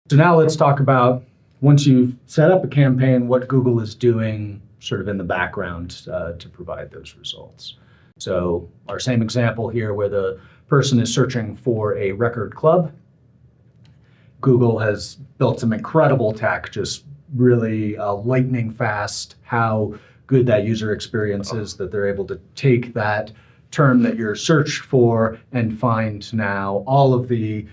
So now let's talk about, once you've set up a campaign, what Google is doing sort of in the background to provide those results. So our same example here where the person is searching for a record club, Google has built some incredible tech, just really lightning fast, how good that user experience is, that they're able to take that term that you're searched for and find now all of the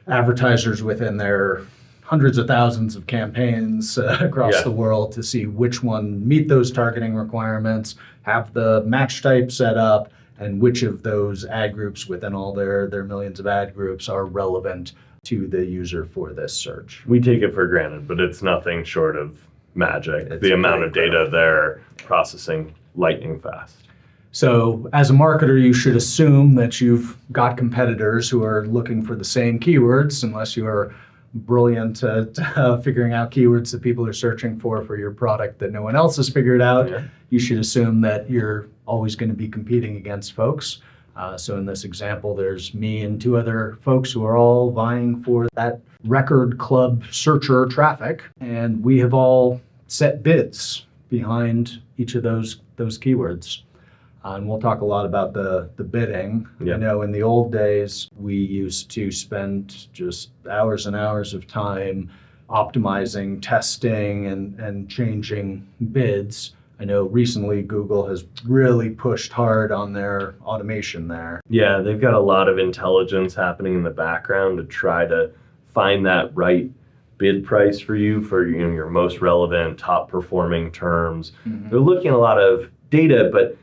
advertisers within their hundreds of thousands of campaigns across the world to see which one meet those targeting requirements, have the match type set up, and which of those ad groups within all their millions of ad groups are relevant to the user for this search. We take it for granted, but it's nothing short of magic. It's the amount of incredible. data they're processing lightning fast. So as a marketer, you should assume that you've got competitors who are looking for the same keywords, unless you are brilliant at figuring out keywords that people are searching for your product that no one else has figured out. Yeah. You should assume that you're always going to be competing against folks. So in this example, there's me and two other folks who are all vying for that record club searcher traffic. And we have all set bids behind each of those keywords. And we'll talk a lot about the bidding. Yeah. I know in the old days, we used to spend just hours and hours of time optimizing, testing, and changing bids. I know recently Google has really pushed hard on their automation there. Yeah, they've got a lot of intelligence happening in the background to try to find that right bid price for you for your most relevant, top performing terms. Mm-hmm. They're looking at a lot of data, but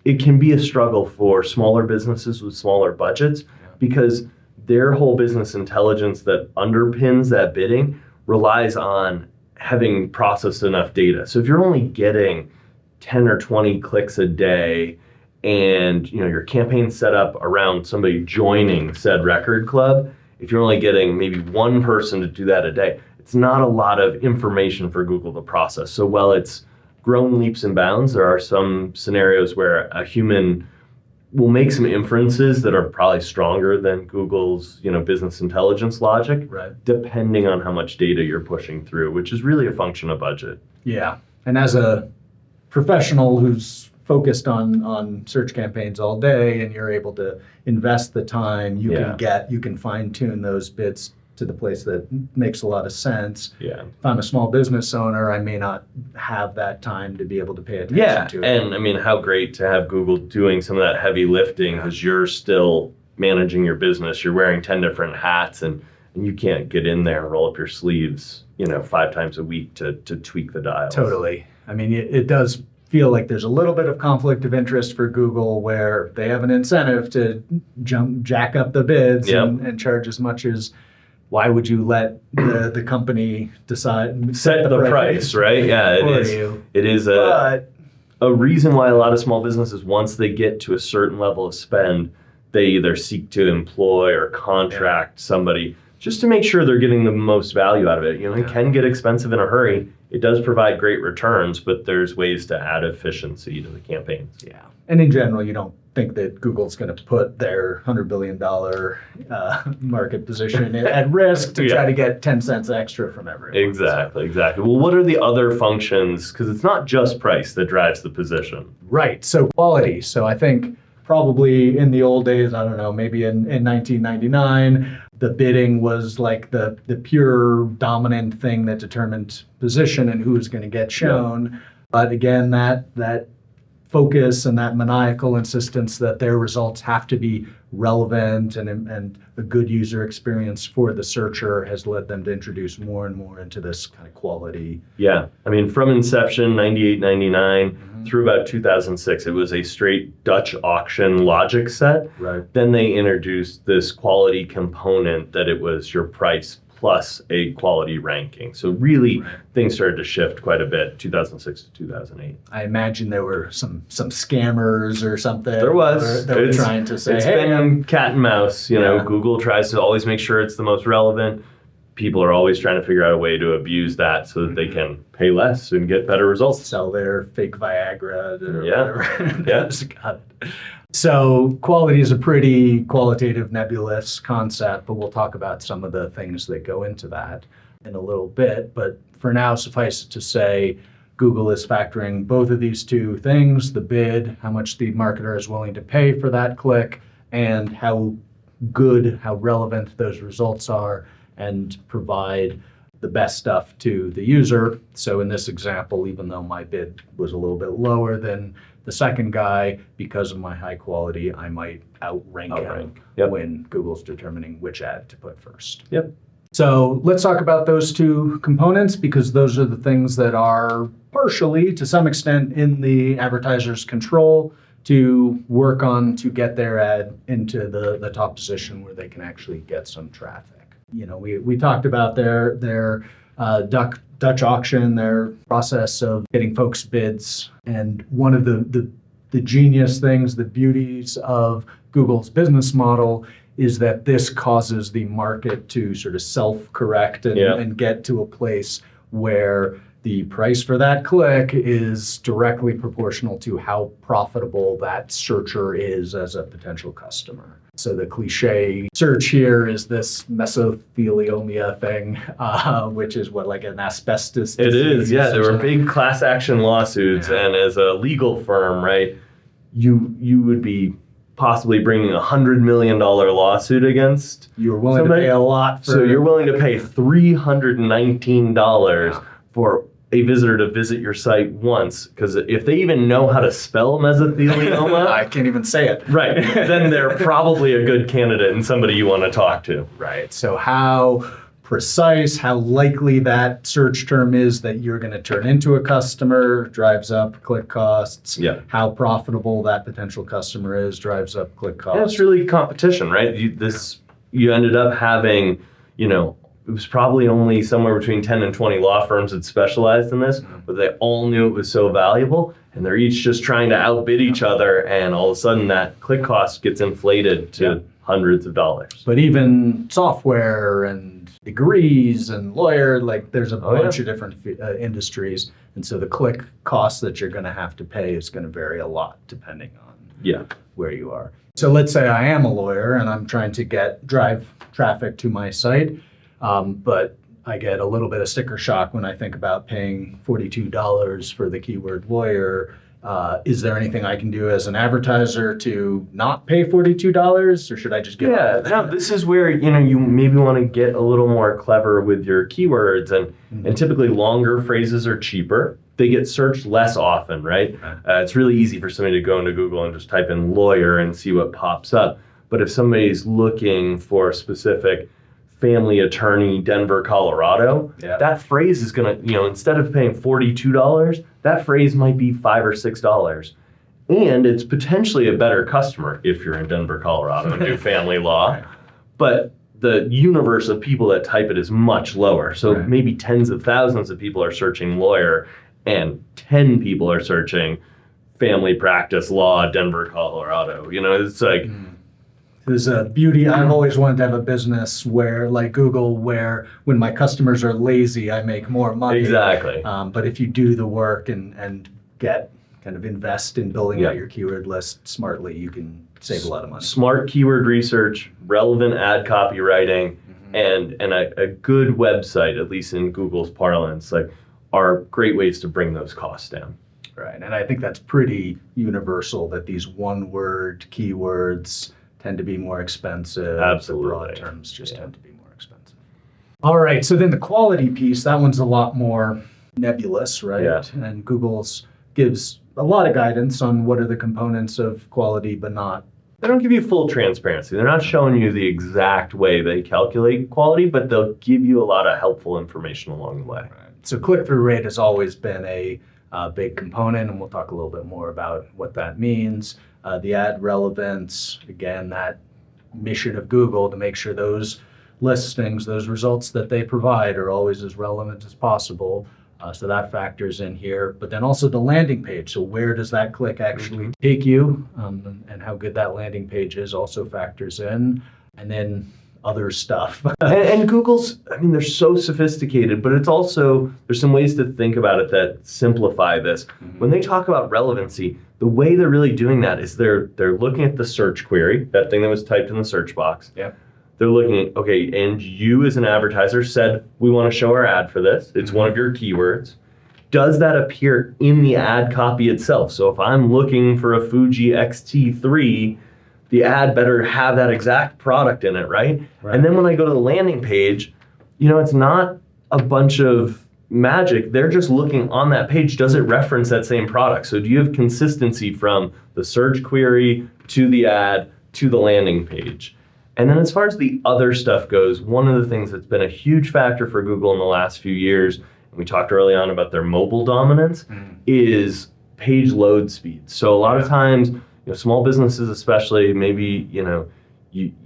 it can be a struggle for smaller businesses with smaller budgets because their whole business intelligence that underpins that bidding relies on having processed enough data. So if you're only getting 10 or 20 clicks a day and your campaign's set up around somebody joining said record club, if you're only getting maybe one person to do that a day, it's not a lot of information for Google to process. So while it's grown leaps and bounds, there are some scenarios where a human will make some inferences that are probably stronger than Google's business intelligence logic, Right. depending on how much data you're pushing through, which is really a function of budget. Yeah. And as a professional who's focused on search campaigns all day and you're able to invest the time, you can fine tune those bids to the place that makes a lot of sense. Yeah. If I'm a small business owner, I may not have that time to be able to pay attention to it. And I mean, how great to have Google doing some of that heavy lifting because you're still managing your business. You're wearing 10 different hats and you can't get in there and roll up your sleeves, 5 times a week to tweak the dials. Totally. I mean, it does feel like there's a little bit of conflict of interest for Google where they have an incentive to jack up the bids and charge as much as. Why would you let the company decide set the price, right? Yeah, it is a reason why a lot of small businesses, once they get to a certain level of spend, they either seek to employ or contract somebody just to make sure they're getting the most value out of it. It can get expensive in a hurry. It does provide great returns, but there's ways to add efficiency to the campaigns. Yeah. And in general, you don't think that Google's going to put their $100 billion market position at risk to try to get 10 cents extra from everyone. Exactly. Well, what are the other functions? Because it's not just price that drives the position. Right. So quality. So I think probably in the old days, I don't know, maybe in 1999, the bidding was like the pure dominant thing that determined position and who was going to get shown. Yeah. But again, that focus and that maniacal insistence that their results have to be relevant and a good user experience for the searcher has led them to introduce more and more into this kind of quality. Yeah. I mean, from inception, 98, 99, through about 2006, it was a straight Dutch auction logic set. Right. Then they introduced this quality component that it was your price plus a quality ranking. So really, things started to shift quite a bit, 2006 to 2008. I imagine there were some scammers or something. There was. That were trying to say, it's hey, been cat and mouse. Google tries to always make sure it's the most relevant. People are always trying to figure out a way to abuse that so that they can pay less and get better results. Sell their fake Viagra or whatever. Yeah. Got it. So quality is a pretty qualitative, nebulous concept, but we'll talk about some of the things that go into that in a little bit. But for now, suffice it to say, Google is factoring both of these two things, the bid, how much the marketer is willing to pay for that click, and how good, how relevant those results are, and provide the best stuff to the user. So in this example, even though my bid was a little bit lower than the second guy, because of my high quality, I might outrank him when Google's determining which ad to put first. Yep. So let's talk about those two components, because those are the things that are partially, to some extent, in the advertiser's control to work on to get their ad into the top position where they can actually get some traffic. You know, we talked about their Dutch auction, their process of getting folks bids. And one of the genius things, the beauties of Google's business model is that this causes the market to sort of self-correct and get to a place where the price for that click is directly proportional to how profitable that searcher is as a potential customer. So the cliche search here is this mesothelioma thing, which is what, like an asbestos disease? It is, yeah. There were big class action lawsuits, and as a legal firm, right, you would be possibly bringing a $100 million lawsuit against. You're willing to pay a lot for. So you're willing to pay $319 for a visitor to visit your site once, because if they even know how to spell mesothelioma, I can't even say it. Right, then they're probably a good candidate and somebody you want to talk to. Right. So how precise, how likely that search term is that you're going to turn into a customer drives up click costs. Yeah. How profitable that potential customer is drives up click costs. Yeah, it's really competition, right? You ended up having, it was probably only somewhere between 10 and 20 law firms that specialized in this, but they all knew it was so valuable, and they're each just trying to outbid each other, and all of a sudden that click cost gets inflated to hundreds of dollars. But even software and degrees and lawyer, like there's a bunch of different industries, and so the click cost that you're going to have to pay is going to vary a lot depending on where you are. So let's say I am a lawyer and I'm trying to drive traffic to my site. But I get a little bit of sticker shock when I think about paying $42 for the keyword lawyer. Is there anything I can do as an advertiser to not pay $42, or should I just give up? No, this is where you maybe want to get a little more clever with your keywords, and typically longer phrases are cheaper. They get searched less often, right? It's really easy for somebody to go into Google and just type in lawyer and see what pops up. But if somebody's looking for a specific family attorney, Denver, Colorado, that phrase is going to, instead of paying $42, that phrase might be $5 or $6. And it's potentially a better customer if you're in Denver, Colorado and do family law. But the universe of people that type it is much lower. So maybe tens of thousands of people are searching lawyer and 10 people are searching family practice law, Denver, Colorado. It's like... There's a beauty. I've always wanted to have a business where, like Google, where when my customers are lazy, I make more money. Exactly. But if you do the work and invest in building out your keyword list smartly, you can save a lot of money. Smart keyword research, relevant ad copywriting, and a good website, at least in Google's parlance, are great ways to bring those costs down. Right. And I think that's pretty universal that these one-word keywords tend to be more expensive. Absolutely. The broad terms just tend to be more expensive. All right, so then the quality piece, that one's a lot more nebulous, right? Yeah. And Google's gives a lot of guidance on what are the components of quality, but not. They don't give you full transparency. They're not showing you the exact way they calculate quality, but they'll give you a lot of helpful information along the way. Right. So click-through rate has always been a big component, and we'll talk a little bit more about what that means. The ad relevance, again, that mission of Google to make sure those listings, those results that they provide are always as relevant as possible. So that factors in here. But then also the landing page. So where does that click actually take you? And how good that landing page is also factors in. And then other stuff. And Google's, I mean, they're so sophisticated, but it's also, there's some ways to think about it that simplify this. When they talk about relevancy, the way they're really doing that is they're looking at the search query, that thing that was typed in the search box. Yep. They're looking at, okay, and you as an advertiser said, we want to show our ad for this. It's one of your keywords. Does that appear in the ad copy itself? So if I'm looking for a Fuji X-T3, the ad better have that exact product in it, right? And then when I go to the landing page, it's not a bunch of magic. They're just looking on that page. Does it reference that same product? So do you have consistency from the search query to the ad to the landing page? And then as far as the other stuff goes, one of the things that's been a huge factor for Google in the last few years, and we talked early on about their mobile dominance, is page load speed. So a lot of times, small businesses especially, maybe, you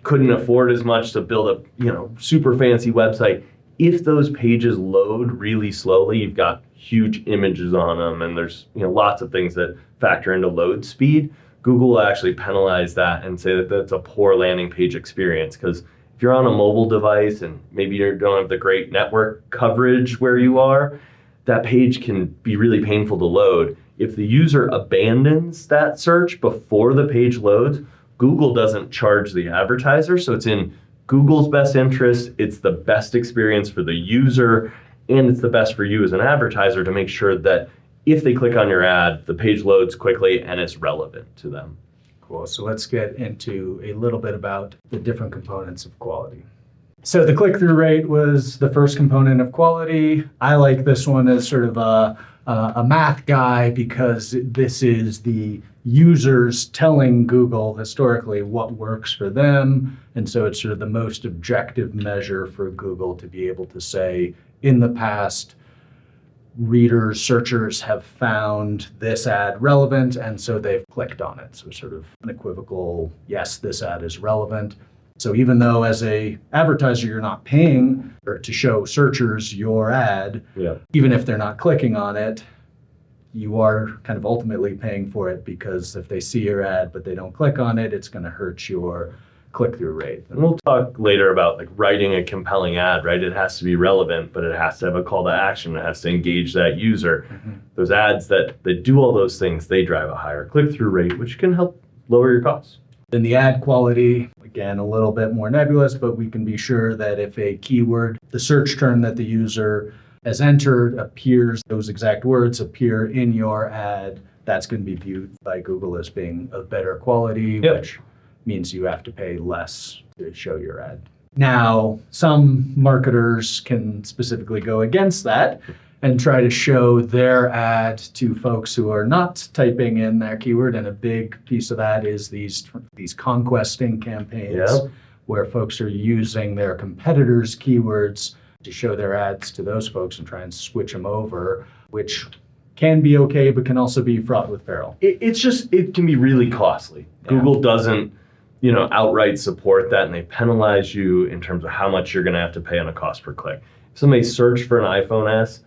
couldn't afford as much to build a, super fancy website. If those pages load really slowly, you've got huge images on them, and there's, lots of things that factor into load speed. Google will actually penalize that and say that that's a poor landing page experience, because if you're on a mobile device and maybe you don't have the great network coverage where you are, that page can be really painful to load. If the user abandons that search before the page loads, Google doesn't charge the advertiser, so it's in Google's best interest, it's the best experience for the user, and it's the best for you as an advertiser to make sure that if they click on your ad, the page loads quickly and it's relevant to them. Cool. So let's get into a little bit about the different components of quality. So the click-through rate was the first component of quality. I like this one as sort of a math guy, because this is the users telling Google historically what works for them. And so it's sort of the most objective measure for Google to be able to say, in the past, readers, searchers have found this ad relevant, and so they've clicked on it. So sort of unequivocal, yes, this ad is relevant. So even though as a advertiser, you're not paying to show searchers your ad, even if they're not clicking on it, you are kind of ultimately paying for it, because if they see your ad but they don't click on it, it's going to hurt your click-through rate. And we'll talk later about writing a compelling ad, right? It has to be relevant, but it has to have a call to action. It has to engage that user. Those ads that do all those things, they drive a higher click-through rate, which can help lower your costs. Then the ad quality, again, a little bit more nebulous, but we can be sure that if a keyword, the search term that the user has entered appears, those exact words appear in your ad, that's going to be viewed by Google as being of better quality, which means you have to pay less to show your ad. Now, some marketers can specifically go against that and try to show their ad to folks who are not typing in their keyword. And a big piece of that is these conquesting campaigns where folks are using their competitors' keywords to show their ads to those folks and try and switch them over, which can be okay, but can also be fraught with peril. It can be really costly. Google doesn't outright support that, and they penalize you in terms of how much you're going to have to pay on a cost per click. If somebody searched for an iPhone S,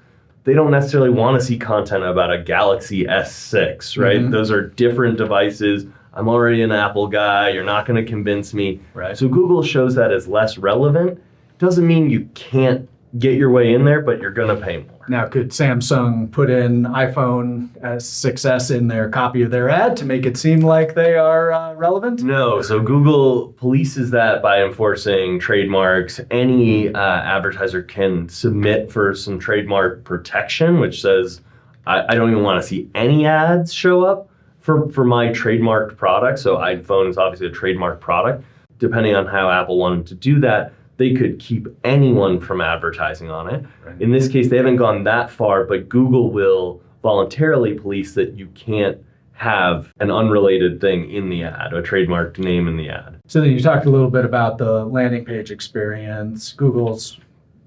they don't necessarily want to see content about a Galaxy S6, right? Those are different devices. I'm already an Apple guy. You're not going to convince me. Right. So Google shows that as less relevant. Doesn't mean you can't get your way in there, but you're going to pay more. Now, could Samsung put in iPhone 6S in their copy of their ad to make it seem like they are relevant? No. So Google polices that by enforcing trademarks. Any advertiser can submit for some trademark protection, which says, I don't even want to see any ads show up for my trademarked product. So iPhone is obviously a trademarked product. Depending on how Apple wanted to do that, they could keep anyone from advertising on it. Right. In this case, they haven't gone that far, but Google will voluntarily police that you can't have an unrelated thing in the ad, a trademarked name in the ad. So then you talked a little bit about the landing page experience. Google's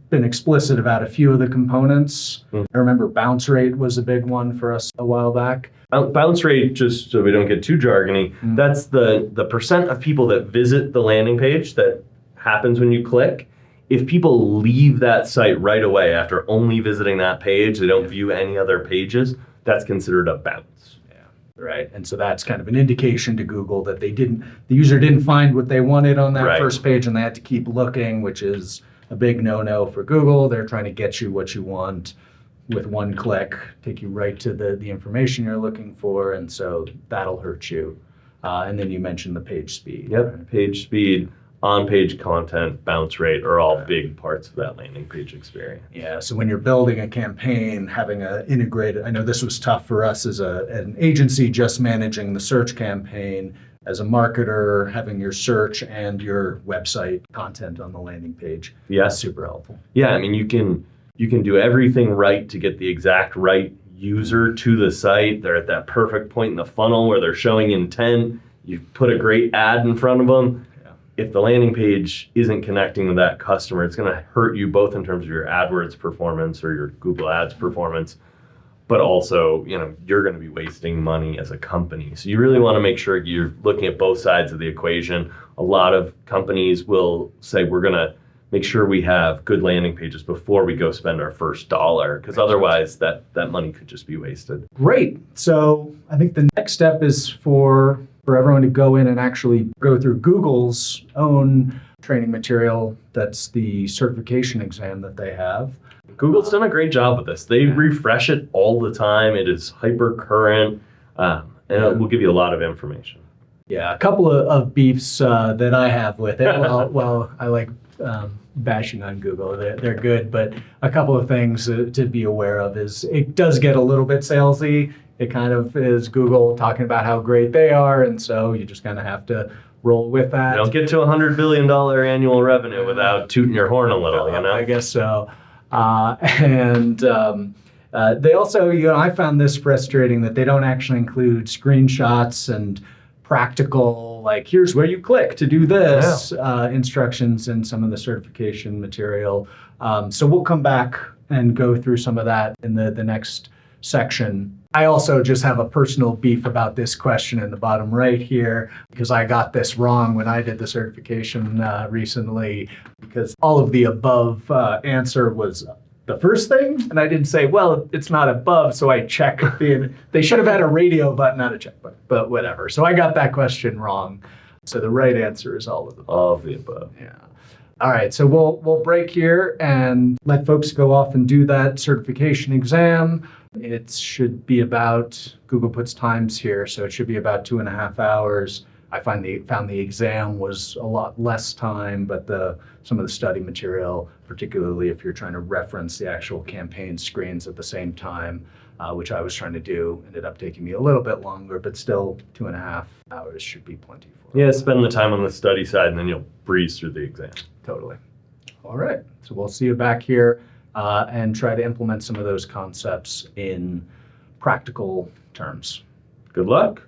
been explicit about a few of the components. I remember bounce rate was a big one for us a while back. Bounce rate, just so we don't get too jargony, that's the percent of people that visit the landing page that happens when you click. If people leave that site right away after only visiting that page, they don't view any other pages, that's considered a bounce. right? And so that's kind of an indication to Google that the user didn't find what they wanted on that Right. first page and they had to keep looking, which is a big no-no for Google. They're trying to get you what you want with one click, take you right to the information you're looking for, and so that'll hurt you. And then you mentioned the page speed. Yep, page speed, on-page content, bounce rate are all big parts of that landing page experience. Yeah, so when you're building a campaign, having a integrated, I know this was tough for us as an agency just managing the search campaign. As a marketer, having your search and your website content on the landing page is super helpful. Yeah, I mean, you can do everything right to get the exact right user to the site. They're at that perfect point in the funnel where they're showing intent. You put a great ad in front of them. Yeah. If the landing page isn't connecting with that customer, it's going to hurt you both in terms of your AdWords performance or your Google Ads performance, but also, you're going to be wasting money as a company. So you really want to make sure you're looking at both sides of the equation. A lot of companies will say, we're going to make sure we have good landing pages before we go spend our first dollar, because otherwise that money could just be wasted. Great. So I think the next step is for everyone to go in and actually go through Google's own training material. That's the certification exam that they have. Google's done a great job with this. They refresh it all the time. It is hyper current, and it will give you a lot of information. Yeah, a couple of beefs that I have with it. Well, I like bashing on Google. They're good, but a couple of things to be aware of is it does get a little bit salesy. It kind of is Google talking about how great they are, and so you just kind of have to roll with that. You don't get to $100 billion annual revenue without tooting your horn a little, I guess so. They also, I found this frustrating that they don't actually include screenshots and practical, like, here's where you click to do this, instructions in some of the certification material. So we'll come back and go through some of that in the next section. I also just have a personal beef about this question in the bottom right here, because I got this wrong when I did the certification recently, because all of the above answer was the first thing, and I didn't say, well, it's not above, so I checked. They should have had a radio button, not a check button, but whatever. So I got that question wrong. So the right answer is all of the above. All of the above. Yeah. All right, so we'll break here and let folks go off and do that certification exam. It should be about, Google puts times here, so it should be about 2.5 hours. I found the exam was a lot less time, but some of the study material, particularly if you're trying to reference the actual campaign screens at the same time, which I was trying to do, ended up taking me a little bit longer, but still 2.5 hours should be plenty for Yeah, spend the time on the study side, and then you'll breeze through the exam. Totally. All right, so we'll see you back here and try to implement some of those concepts in practical terms. Good luck.